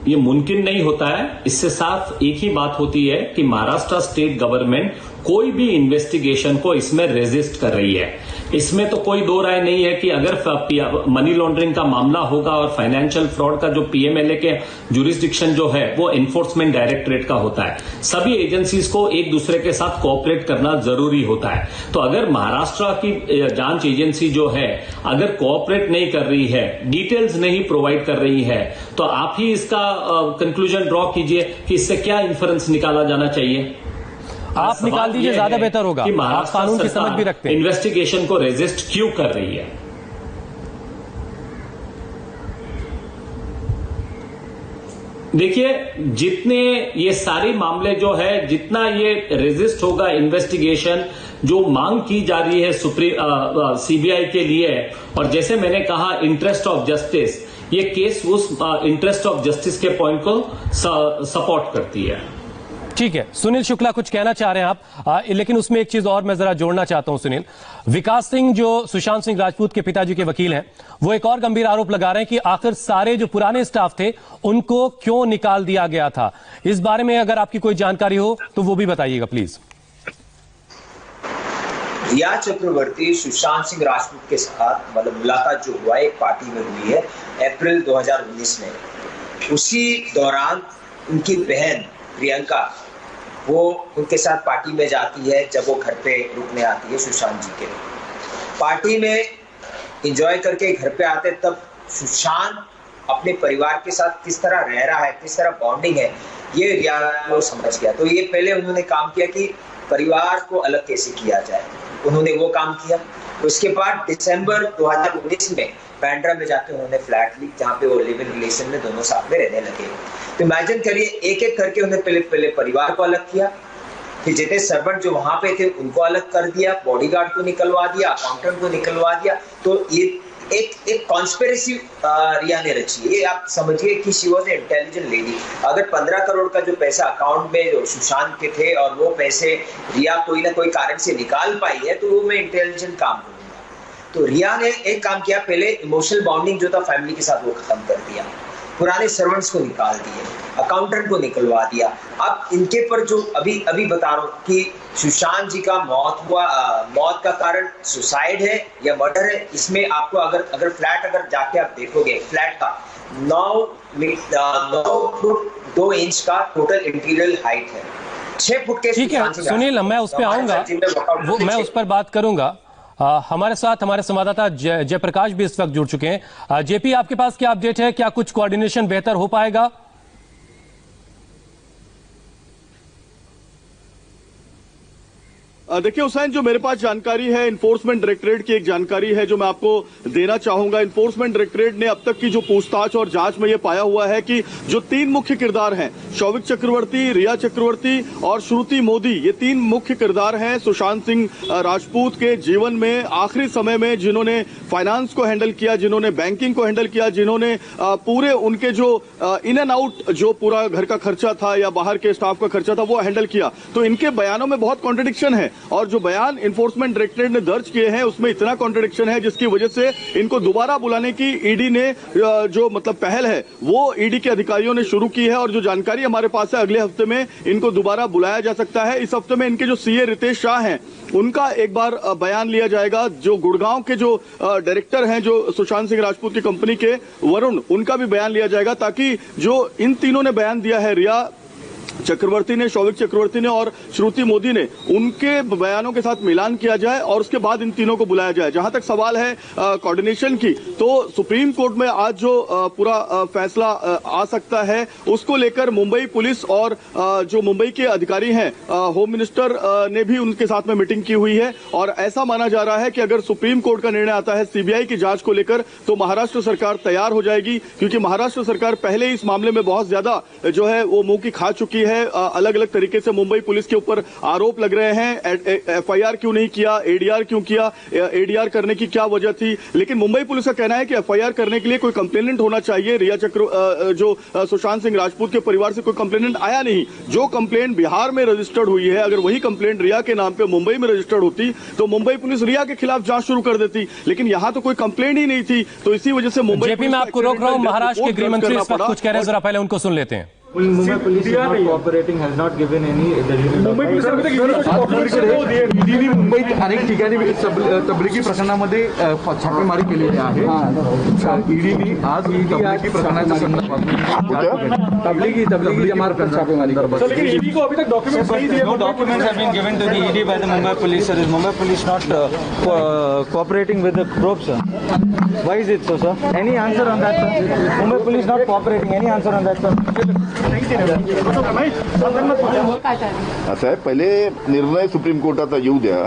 ये मुमकिन नहीं होता है। इससे साफ एक ही बात होती है कि महाराष्ट्र स्टेट गवर्नमेंट कोई भी इन्वेस्टिगेशन को इसमें रेजिस्ट कर रही है। इसमें तो कोई दो राय नहीं है कि अगर मनी लॉन्ड्रिंग का मामला होगा और फाइनेंशियल फ्रॉड का जो पीएमएलए के जुरिस्डिक्शन जो है वो एनफोर्समेंट डायरेक्टरेट का होता है, सभी एजेंसीज को एक दूसरे के साथ कोऑपरेट करना जरूरी होता है। तो अगर महाराष्ट्र की जांच एजेंसी जो है अगर कोऑपरेट नहीं कर रही है, डिटेल्स नहीं प्रोवाइड कर रही है, तो आप ही इसका कंक्लूजन ड्रॉ कीजिए कि इससे क्या इंफरेंस निकाला जाना चाहिए। आप निकाल दीजिए, ज्यादा बेहतर होगा। कि आप कानून की समझ भी रखते हैं। इन्वेस्टिगेशन को रेजिस्ट क्यों कर रही है? देखिए, जितने ये सारे मामले जो है, जितना ये रेजिस्ट होगा इन्वेस्टिगेशन जो मांग की जा रही है सीबीआई के लिए, और जैसे मैंने कहा इंटरेस्ट ऑफ जस्टिस, ये केस उस इंटरेस्ट ऑफ जस्टिस के पॉइंट को सपोर्ट करती है। ठीक है, सुनील शुक्ला कुछ कहना चाह रहे हैं आप, लेकिन उसमें एक चीज और मैं जरा जोड़ना चाहता हूं। सुनील, विकास सिंह जो सुशांत सिंह राजपूत के पिताजी के वकील हैं, वो एक और गंभीर आरोप लगा रहे हैं कि आखिर सारे जो पुराने स्टाफ थे उनको क्यों निकाल दिया गया था। इस बारे में अगर आपकी कोई जानकारी हो तो वो भी बताइएगा प्लीज। रिया चक्रवर्ती सुशांत सिंह राजपूत के साथ मुलाकात जो हुआ एक पार्टी में हुई है अप्रैल 2019 में, उसी दौरान उनकी बहन प्रियंका वो उनके साथ पार्टी में जाती है। जब वो घर पे रुकने आती है सुशांत जी के, पार्टी में एंजॉय करके घर पे आते, तब सुशांत अपने परिवार के साथ किस तरह रह रहा है, किस तरह बॉन्डिंग है, ये रिया को समझ गया। तो ये पहले उन्होंने काम किया कि परिवार को अलग कैसे किया जाए, उन्होंने वो काम किया। उसके बाद दिसंबर 2019 में बैंड्रा में जाके उन्होंने फ्लैट ली, जहाँ पे वो लिव इन रिलेशन में दोनों साथ में रहने लगे। तो इमेजिन करिए, एक एक करके उन्होंने पहले परिवार को अलग किया, फिर जितने सर्वेंट जो वहां पे थे उनको अलग कर दिया, बॉडीगार्ड को निकलवा दिया, अकाउंटेंट को निकलवा दिया। तो ये एक कॉन्स्पिरेसी रिया ने रची। ये आप समझिए कि she was a intelligent lady. अगर 15 करोड़ का जो पैसा अकाउंट में जो सुशांत के थे और वो पैसे रिया कोई ना कोई कारण से निकाल पाई है, तो वो मैं इंटेलिजेंट काम करूंगा। तो रिया ने एक काम किया, पहले इमोशनल बॉन्डिंग जो था फैमिली के साथ वो खत्म कर दिया, पुराने सर्वेंट्स को निकाल दिए, अकाउंटेंट को निकलवा दिया। अब इनके पर जो अभी बता रहा हूँ कि सुशांत जी का मौत का कारण सुसाइड है या मर्डर है, इसमें आपको अगर फ्लैट अगर जाके आप देखोगे, फ्लैट का 9 फुट 2 इंच का टोटल इंटीरियर हाइट है, 6 फुट के। ठीक है सुनील, मैं उस पर आऊंगा, मैं उस पर बात करूंगा। हमारे साथ हमारे संवाददाता जयप्रकाश भी इस वक्त जुड़ चुके हैं। जेपी, आपके पास क्या अपडेट है? क्या कुछ कोऑर्डिनेशन बेहतर हो पाएगा? देखिए हुसैन, जो मेरे पास जानकारी है इन्फोर्समेंट डायरेक्टरेट की एक जानकारी है जो मैं आपको देना चाहूंगा। इन्फोर्समेंट डायरेक्टरेट ने अब तक की जो पूछताछ और जांच में यह पाया हुआ है कि जो 3 मुख्य किरदार हैं, शौविक चक्रवर्ती, रिया चक्रवर्ती और श्रुति मोदी, ये 3 मुख्य किरदार हैं सुशांत सिंह राजपूत के जीवन में आखिरी समय में, जिन्होंने फाइनेंस को हैंडल किया, जिन्होंने बैंकिंग को हैंडल किया, जिन्होंने पूरे उनके जो इन एंड आउट जो पूरा घर का खर्चा था या बाहर के स्टाफ का खर्चा था वो हैंडल किया। तो इनके बयानों में बहुत कॉन्ट्रडिक्शन है और जो बयान इन्फोर्समेंट डायरेक्टरेट ने दर्ज किए हैं उसमें इतना कॉन्ट्रडिक्शन है जिसकी वजह से इनको दोबारा बुलाने की ईडी ने जो पहल है वो ईडी के अधिकारियों ने शुरू की है। और जो जानकारी हमारे पास है, अगले हफ्ते में इनको दोबारा बुलाया जा सकता है। इस हफ्ते में इनके जो सीए रितेश शाह हैं उनका एक बार बयान लिया जाएगा। जो गुड़गांव के जो डायरेक्टर हैं जो सुशांत सिंह राजपूत की कंपनी के, वरुण, उनका भी बयान लिया जाएगा, ताकि जो इन तीनों ने बयान दिया है, रिया चक्रवर्ती ने, शौविक चक्रवर्ती ने और श्रुति मोदी ने, उनके बयानों के साथ मिलान किया जाए और उसके बाद इन तीनों को बुलाया जाए। जहां तक सवाल है कोऑर्डिनेशन की, तो सुप्रीम कोर्ट में आज जो पूरा फैसला आ सकता है उसको लेकर मुंबई पुलिस और जो मुंबई के अधिकारी हैं, होम मिनिस्टर ने भी उनके साथ में मीटिंग की हुई है। और ऐसा माना जा रहा है कि अगर सुप्रीम कोर्ट का निर्णय आता है सीबीआई की जांच को लेकर, तो महाराष्ट्र सरकार तैयार हो जाएगी, क्योंकि महाराष्ट्र सरकार पहले ही इस मामले में बहुत ज्यादा जो है वो मुंह की खा चुकी है। अलग अलग तरीके से मुंबई पुलिस के ऊपर आरोप लग रहे हैं, एफआईआर क्यों नहीं किया, एडीआर क्यों किया, एडीआर करने की क्या वजह थी। लेकिन मुंबई पुलिस का कहना है कि एफआईआर करने के लिए कोई कंप्लेनेंट होना चाहिए। रिया जो सुशांत सिंह राजपूत के परिवार से कोई कंप्लेनेंट आया नहीं। जो कंप्लेंट बिहार में रजिस्टर्ड हुई है, अगर वही कंप्लेंट रिया के नाम पे मुंबई में रजिस्टर्ड होती तो मुंबई पुलिस रिया के खिलाफ जांच शुरू कर देती, लेकिन यहां तो कोई कंप्लेंट ही नहीं थी। तो इसी वजह से मुंबई, जेपी, मैं आपको रोक रहा हूं, महाराष्ट्र के गृह मंत्री इस वक्त कुछ कह रहे हैं, जरा पहले उनको सुन लेते हैं। Mumbai police is not cooperating, has not given any. Mumbai police ईडीने मुंबईत अनेक ठिकाणी तबलिगी प्रकरणामध्ये छापेमारी केलेली आहे. ईडीने आज तबलिगी प्रकरणाच्या संदर्भात तबलिगी जमात पर छापेमारी की. ईडी को अभी तक डॉक्यूमेंट्स नहीं दिए. Documents have been given to the ED by the Mumbai police. Sir, is Mumbai police not cooperating with the probe, sir? Why is it so, sir? Any answer on that, sir? Mumbai police not cooperating. Any answer on that, sir? असं आहे, पहिले निर्णय सुप्रीम कोर्टाचा येऊ द्या.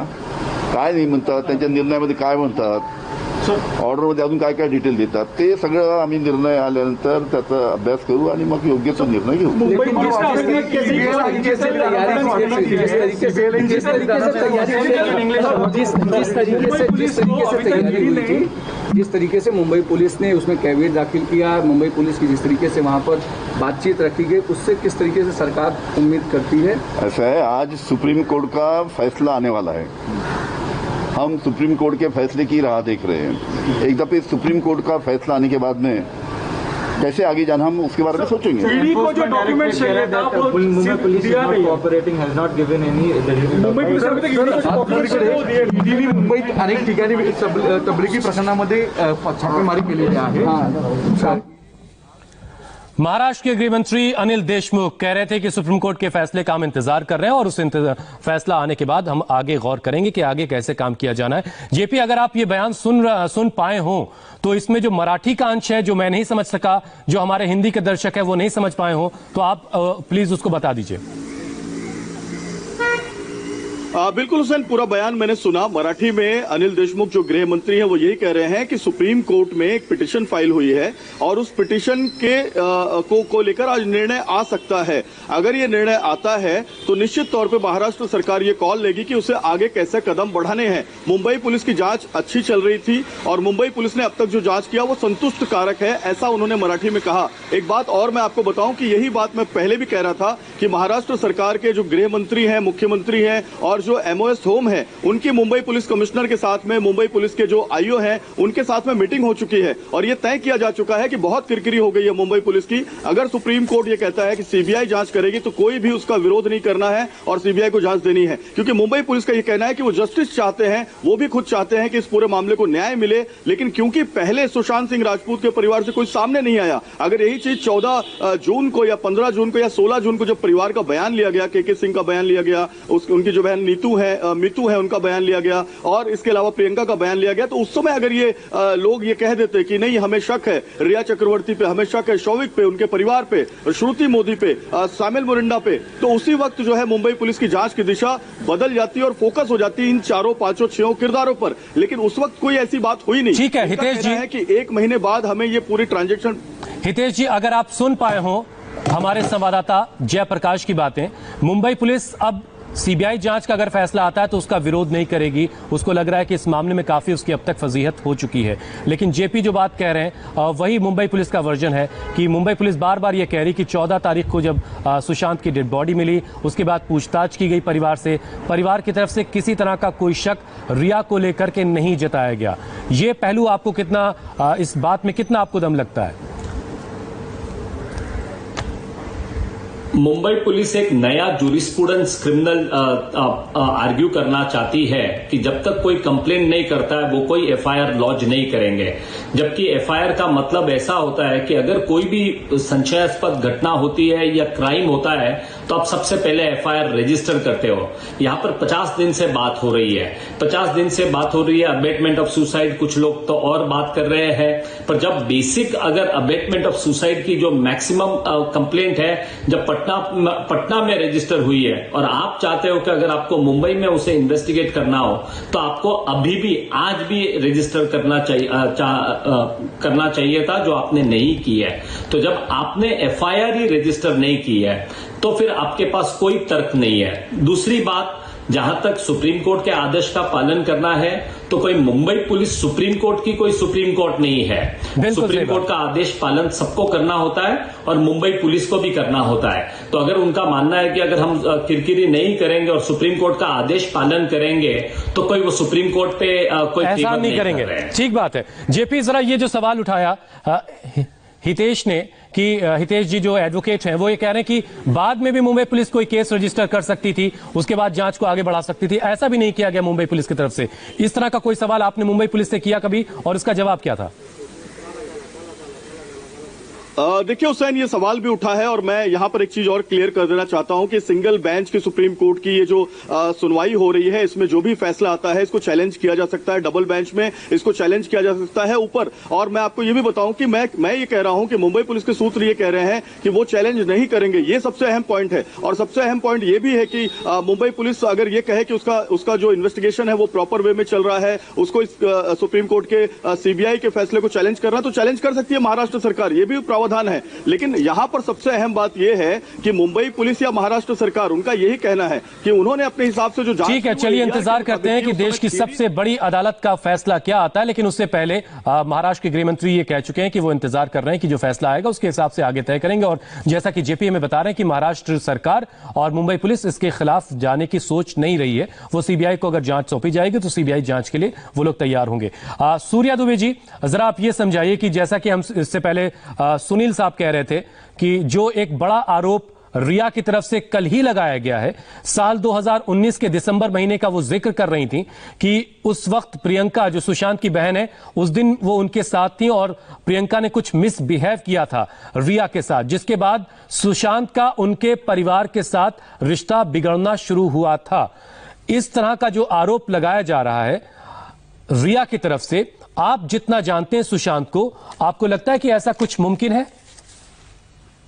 काय नाही म्हणतात, त्यांच्या निर्णयामध्ये काय म्हणतात, ऑर्डरमध्ये अजून काय काय डिटेल देतात, ते सगळं आम्ही निर्णय आल्यानंतर त्याचा अभ्यास करू आणि मग योग्य तो निर्णय घेऊ. जिस तरीके से मुंबई पुलिस ने उसमें कैविएट दाखिल किया, मुंबई पुलिस की जिस तरीके से वहां पर बातचीत रखी गई, उससे किस तरीके से सरकार उम्मीद करती है? ऐसा है, आज सुप्रीम कोर्ट का फैसला आने वाला है. हम सुप्रीम कोर्ट के फैसले की राह देख रहे हैं. एक दफे सुप्रीम कोर्ट का फैसला आने के बाद में कैसे आगे जाना, हम उसके बारे में सोचेंगे. ईडी को जो डॉक्यूमेंट चाहिए था वो Mumbai police is not cooperating, has not given any. Mumbai police ईडीने मुंबईत अनेक ठिकाणी तबलिगी प्रकरणामध्ये छापेमारी केलेली आहे. महाराष्ट्र के गृह मंत्री अनिल देशमुख कह रहे थे कि सुप्रीम कोर्ट के फैसले का हम इंतजार कर रहे हैं और उस फैसला आने के बाद हम आगे गौर करेंगे कि आगे कैसे काम किया जाना है. जेपी, अगर आप ये बयान सुन पाए हो तो इसमें जो मराठी का अंश है जो मैं नहीं समझ सका, जो हमारे हिंदी के दर्शक है वो नहीं समझ पाए हो, तो आप प्लीज उसको बता दीजिए. बिल्कुल हुसैन, पूरा बयान मैंने सुना. मराठी में अनिल देशमुख जो गृह मंत्री हैं वो यही कह रहे हैं कि सुप्रीम कोर्ट में एक पिटीशन फाइल हुई है और उस पिटीशन के को लेकर आज निर्णय आ सकता है. अगर ये निर्णय आता है तो निश्चित तौर पे महाराष्ट्र सरकार ये कॉल लेगी कि उसे आगे कैसे कदम बढ़ाने हैं. मुंबई पुलिस की जांच अच्छी चल रही थी और मुंबई पुलिस ने अब तक जो जांच किया वो संतुष्ट कारक है, ऐसा उन्होंने मराठी में कहा. एक बात और मैं आपको बताऊं कि यही बात मैं पहले भी कह रहा था कि महाराष्ट्र सरकार के जो गृह मंत्री हैं, मुख्यमंत्री हैं और जो एमओएस होम है, उनकी मुंबई पुलिस कमिश्नर के साथ में, मुंबई पुलिस के जो आईओ हैं, उनके साथ में मीटिंग हो चुकी है और ये तय किया जा चुका है कि बहुत किरकिरी हो गई है मुंबई पुलिस की. अगर सुप्रीम कोर्ट ये कहता है कि सीबीआई जांच करेगी तो कोई भी उसका विरोध नहीं करना है और सीबीआई को जांच देनी है, क्योंकि मुंबई पुलिस का ये कहना है कि वो जस्टिस चाहते हैं, वो भी खुद चाहते हैं कि इस पूरे मामले को न्याय मिले. लेकिन क्योंकि पहले सुशांत सिंह राजपूत के परिवार से कोई सामने नहीं आया, अगर यही चीज 14 जून को या 15 जून को या 16 जून को जब परिवार का बयान लिया गया, के सिंह का बयान लिया गया, उनकी जो बहन मितू है उनका बयान लिया गया और इसके अलावा प्रियंका का बयान लिया गया, तो उस समय अगर ये लोग ये कह देते कि नहीं हमें शक है रिया चक्रवर्ती पे, हमें शक है शौविक पे, उनके परिवार पे, श्रुति मोदी पे, सामिल मोरिंडा पे, तो उसी वक्त जो है मुंबई पुलिस की जांच की दिशा बदल जाती और फोकस हो जाती इन 4, 5, 6 किरदारों पर. लेकिन उस वक्त कोई ऐसी बात हुई नहीं. ठीक है हितेश जी, है कि 1 महीने बाद हमें ये पूरी ट्रांजेक्शन. हितेश जी, अगर आप सुन पाए हो हमारे संवाददाता जयप्रकाश की बातें, मुंबई पुलिस अब सीबीआई जांच का अगर फैसला आता है तो उसका विरोध नहीं करेगी. उसको लग रहा है कि इस मामले में काफी उसकी अब तक फजीहत हो चुकी है. लेकिन जेपी जो बात कह रहे हैं वही मुंबई पुलिस का वर्जन है कि मुंबई पुलिस बार बार ये कह रही कि 14 तारीख को जब सुशांत की डेड बॉडी मिली, उसके बाद पूछताछ की गई परिवार से, परिवार की तरफ से किसी तरह का कोई शक रिया को लेकर के नहीं जताया गया. ये पहलू आपको कितना, इस बात में कितना आपको दम लगता है? मुंबई पुलिस एक नया जूरिस्प्रूडेंस क्रिमिनल आर्ग्यू करना चाहती है कि जब तक कोई कंप्लेंट नहीं करता है वो कोई एफआईआर लॉन्च नहीं करेंगे. जबकि एफआईआर का मतलब ऐसा होता है कि अगर कोई भी संशयास्पद घटना होती है या क्राइम होता है तो आप सबसे पहले एफआईआर रजिस्टर करते हो. यहां पर 50 दिन से बात हो रही है, 50 दिन से बात हो रही है अबेटमेंट ऑफ सुसाइड. कुछ लोग तो और बात कर रहे हैं, पर जब बेसिक अगर अबेटमेंट ऑफ सुसाइड की जो मैक्सिमम कंप्लेंट है जब पटना में रजिस्टर हुई है और आप चाहते हो कि अगर आपको मुंबई में उसे इन्वेस्टिगेट करना हो तो आपको अभी भी आज भी रजिस्टर करना चाहिए था, जो आपने नहीं की है. तो जब आपने एफआईआर ही रजिस्टर नहीं की है तो फिर आपके पास कोई तर्क नहीं है. दूसरी बात, जहां तक सुप्रीम कोर्ट के आदेश का पालन करना है तो कोई मुंबई पुलिस सुप्रीम कोर्ट की कोई सुप्रीम कोर्ट नहीं है. सुप्रीम कोर्ट का आदेश पालन सबको करना होता है और मुंबई पुलिस को भी करना होता है. तो अगर उनका मानना है कि अगर हम किरकिरी नहीं करेंगे और सुप्रीम कोर्ट का आदेश पालन करेंगे तो कोई वो सुप्रीम कोर्ट पे कोई एहसान नहीं करेंगे. ठीक बात है. जेपी, जरा ये जो सवाल उठाया हितेश ने कि हितेश जी जो एडवोकेट हैं वो ये कह रहे हैं कि बाद में भी मुंबई पुलिस कोई केस रजिस्टर कर सकती थी, उसके बाद जांच को आगे बढ़ा सकती थी। ऐसा भी नहीं किया गया मुंबई पुलिस की तरफ से। इस तरह का कोई सवाल आपने मुंबई पुलिस से किया कभी और इसका जवाब क्या था? देखिए हुसैन, ये सवाल भी उठा है और मैं यहाँ पर एक चीज और क्लियर कर देना चाहता हूँ कि सिंगल बेंच की सुप्रीम कोर्ट की ये जो सुनवाई हो रही है, इसमें जो भी फैसला आता है इसको चैलेंज किया जा सकता है, डबल बेंच में इसको चैलेंज किया जा सकता है ऊपर। और मैं आपको ये भी बताऊं कि मैं ये कह रहा हूं कि मुंबई पुलिस के सूत्र ये कह रहे हैं कि वो चैलेंज नहीं करेंगे। ये सबसे अहम पॉइंट है। और सबसे अहम पॉइंट ये भी है कि मुंबई पुलिस अगर ये कहे कि उसका जो इन्वेस्टिगेशन है वो प्रॉपर वे में चल रहा है, उसको इस सुप्रीम कोर्ट के सीबीआई के फैसले को चैलेंज करना तो चैलेंज कर सकती है महाराष्ट्र सरकार, ये भी प्रावधान है। लेकिन यहां पर सबसे अहम बात यह है कि मुंबई पुलिस या महाराष्ट्र सरकार, उनका यही कहना है कि उन्होंने अपने हिसाब से जो जांच। ठीक है, चलिए इंतजार करते हैं कि देश की सबसे बड़ी अदालत का फैसला क्या आता है। लेकिन उससे पहले महाराष्ट्र के गृह मंत्री ये कह चुके हैं कि वो इंतजार कर रहे हैं कि जो फैसला आएगा उसके हिसाब से आगे तय करेंगे। और जैसा कि जेपीए में बता रहे हैं कि महाराष्ट्र सरकार और मुंबई पुलिस इसके खिलाफ जाने की सोच नहीं रही है। वो सीबीआई को अगर जांच सौंपी जाएगी तो सीबीआई जांच के लिए वो लोग तैयार होंगे। सूर्या दुबे जी, जरा आप ये समझाइए कि जैसा कि हम इससे पहले सुनील साहब कह रहे थे कि जो एक बड़ा आरोप रिया की तरफ से कल ही लगाया गया है, साल 2019 के दिसंबर महीने का वो जिक्र कर रही थी कि उस वक्त प्रियंका जो सुशांत की बहन है, उस दिन वो उनके साथ थी और प्रियंका ने कुछ मिसबिहेव किया था रिया के साथ, जिसके बाद सुशांत का उनके परिवार के साथ रिश्ता बिगड़ना शुरू हुआ था। इस तरह का जो आरोप लगाया जा रहा है रिया की तरफ से, आप जितना जानते हैं सुशांत को, आपको लगता है कि ऐसा कुछ मुमकिन है?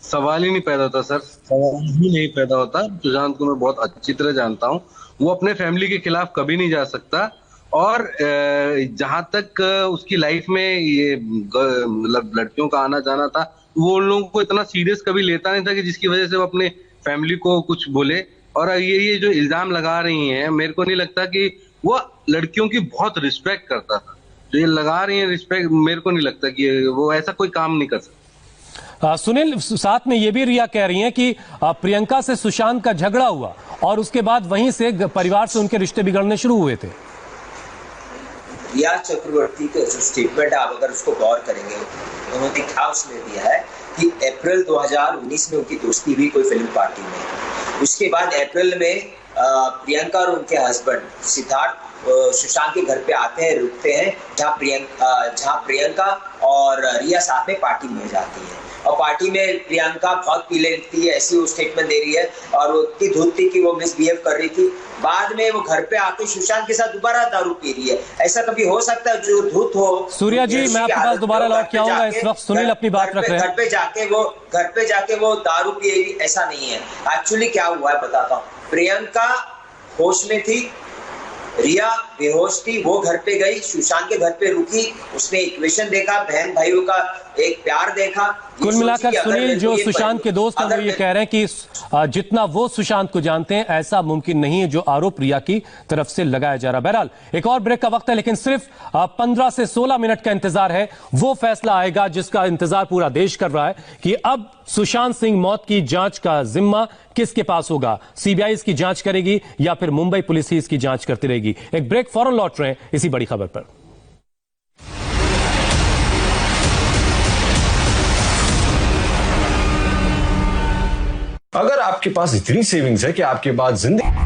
सवाल ही नहीं पैदा होता सर, सवाल ही नहीं पैदा होता। सुशांत को मैं बहुत अच्छी तरह जानता हूं, वो अपने फैमिली के खिलाफ कभी नहीं जा सकता। और जहां तक उसकी लाइफ में ये लड़कियों का आना जाना था, वो उन लोगों को इतना सीरियस कभी लेता नहीं था कि जिसकी वजह से वो अपने फैमिली को कुछ बोले। और ये जो इल्जाम लगा रही हैं, मेरे को नहीं लगता कि वो लड़कियों की बहुत रिस्पेक्ट करता था। जो ये लगा रही है रिस्पेक्ट, मेरे को नहीं लगता कि वो ऐसा कोई काम नहीं कर सकता। सुनील, साथ में ये भी रिया कह रही हैं कि प्रियंका से सुशांत का झगड़ा हुआ और उसके बाद वहीं से परिवार से उनके रिश्ते बिगड़ने शुरू हुए थे। रिया चक्रवर्ती का जो स्टेटमेंट है, आप अगर उसको गौर करेंगे, उन्होंने क्या उसमें दिया है कि अप्रैल 2019 में उनकी दोस्ती हुई कोई फिल्म पार्टी में। उसके बाद अप्रैल में प्रियंका और उनके हस्बैंड सिद्धार्थ सुशांत के घर पे आते हैं, रुकते हैं, जहां प्रियंका और रिया साथ में पार्टी में जाती है। और पार्टी में प्रियंका बहुत पीले दिखती है, ऐसी वो स्टेटमेंट दे रही है और वो इतनी धुत थी कि वो मिसबिहेव कर रही थी। बाद में वो घर पे आके सुशांत के साथ दोबारा दारू पी रही है। ऐसा कभी हो सकता है जो धुत हो? सूर्या जी, मैं आपके पास दोबारा लौट के आऊंगा। इस वक्त सुनील अपनी बात रख रहे हैं। घर पे जाके वो दारू पिएगी, ऐसा नहीं है। एक्चुअली क्या हुआ है बताता हूँ। प्रियंका होश में थी, रिया बेहोश थी, वो घर पे गई, सुशांत के घर पे रुकी, उसने इक्वेशन देखा, बहन भाइयों का एक प्यार देखा। कुल मिलाकर सुनील, जो सुशांत के दोस्त हैं, वो ये कह रहे हैं कि जितना वो सुशांत को जानते हैं ऐसा मुमकिन नहीं है जो आरोप रिया की तरफ से लगाया जा रहा है। बहरहाल एक और ब्रेक का वक्त है, लेकिन सिर्फ 15 से 16 मिनट का इंतजार है। वो फैसला आएगा जिसका इंतजार पूरा देश कर रहा है कि अब सुशांत सिंह मौत की जांच का जिम्मा किसके पास होगा। सीबीआई इसकी जांच करेगी या फिर मुंबई पुलिस ही इसकी जांच करती रहेगी। एक ब्रेक, फौरन लौट रहे हैं इसी बड़ी खबर पर। अगर आपके पास इतनी सेविंग्स है कि आपके बाद जिंदगी।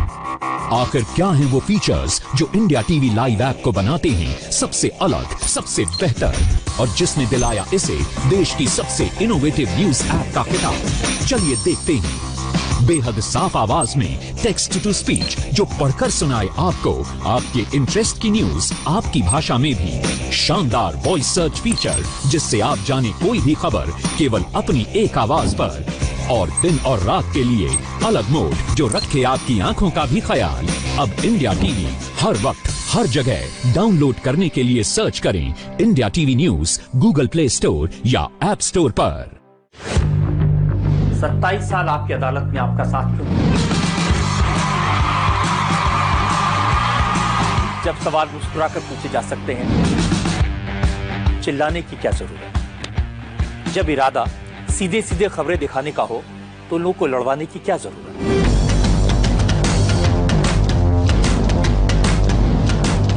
आखिर क्या हैं वो फीचर्स जो इंडिया टीवी लाइव ऐप को बनाते हैं सबसे अलग, सबसे बेहतर, और जिसने दिलाया इसे देश की सबसे इनोवेटिव न्यूज ऐप का खिताब। चलिए देखते हैं। बेहद साफ आवाज में टेक्स्ट टू स्पीच, जो पढ़कर सुनाए आपको आपके इंटरेस्ट की न्यूज आपकी भाषा में भी। शानदार वॉइस सर्च फीचर, जिससे आप जाने कोई भी खबर केवल अपनी एक आवाज पर। और दिन और रात के लिए अलग मोड, जो रखे आपकी आंखों का भी ख्याल। अब इंडिया टीवी हर वक्त हर जगह। डाउनलोड करने के लिए सर्च करें India TV news Google play store या ऐप स्टोर पर। 27 साल आपकी अदालत में आपका साथ क्यों? जब सवाल मुस्कुराकर पूछे जा सकते हैं, चिल्लाने की क्या जरूरत? जब इरादा सीधे सीधे खबरें दिखाने का हो तो लोगों को लड़वाने की क्या जरूरत?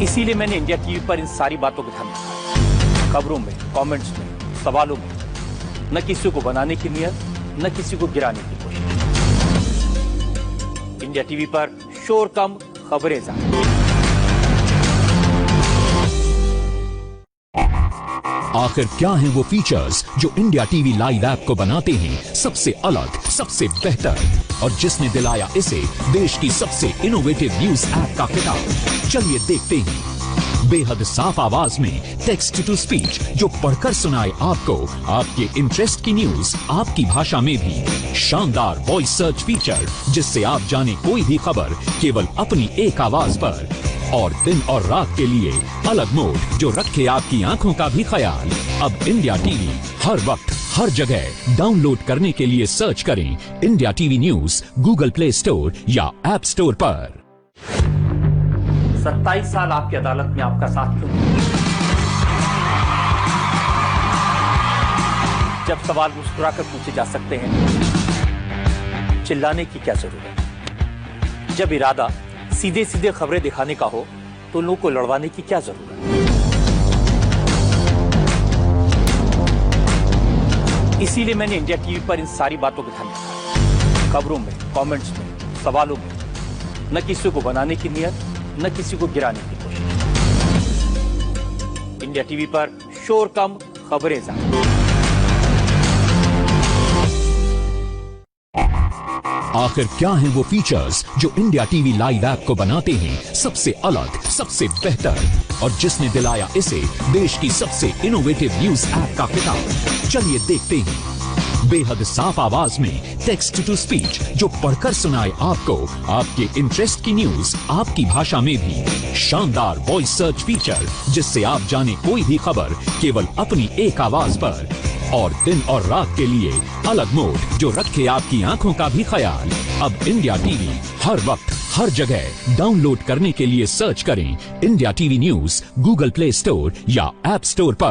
इसीलिए मैंने इंडिया टीवी पर इन सारी बातों को ध्यान रखा। खबरों में, कमेंट्स में, सवालों में न किसी को बनाने की नियत, न किसी को गिराने की कोशिश। इंडिया टीवी पर शोर कम, खबरें ज्यादा। आखिर क्या हैं वो फीचर्स जो इंडिया टीवी लाइव ऐप को बनाते हैं सबसे अलग, सबसे बेहतर, और जिसने दिलाया इसे देश की सबसे इनोवेटिव न्यूज ऐप का खिताब। चलिए देखते हैं। बेहद साफ आवाज में टेक्स्ट टू स्पीच जो पढ़कर सुनाए आपको आपके इंटरेस्ट की न्यूज आपकी भाषा में भी। शानदार वॉइस सर्च फीचर जिससे आप जाने कोई भी खबर केवल अपनी एक आवाज पर। और दिन और रात के लिए अलग मोड जो रखे आपकी आंखों का भी ख्याल। अब इंडिया टीवी हर वक्त हर जगह डाउनलोड करने के लिए सर्च करें India TV news Google play store या ऐप स्टोर पर। 27 साल आपकी अदालत में आपका साथ क्यों? जब सवाल मुस्कुराकर पूछे जा सकते हैं, चिल्लाने की क्या जरूरत? जब इरादा सीधे सीधे खबरें दिखाने का हो तो लोगों को लड़वाने की क्या जरूरत? इसीलिए मैंने इंडिया टीवी पर इन सारी बातों को ध्यान रखा। खबरों में, कमेंट्स में, सवालों में न किसी को बनाने की नियत, न किसी को गिराने की कोशिश। इंडिया टीवी पर शोर कम, खबरें ज्यादा। आखिर क्या हैं वो फीचर्स जो इंडिया टीवी लाइव ऐप को बनाते हैं सबसे अलग, सबसे बेहतर, और जिसने दिलाया इसे देश की सबसे इनोवेटिव न्यूज ऐप का खिताब। चलिए देखते हैं। बेहद साफ आवाज में टेक्स्ट टू स्पीच जो पढ़कर सुनाए आपको आपके इंटरेस्ट की न्यूज आपकी भाषा में भी। शानदार वॉइस सर्च फीचर जिससे आप जाने कोई भी खबर केवल अपनी एक आवाज पर। और दिन और रात के लिए अलग मोड जो रखे आपकी आंखों का भी ख्याल। अब इंडिया टीवी हर वक्त हर जगह डाउनलोड करने के लिए सर्च करें India TV news Google play store या ऐप स्टोर पर।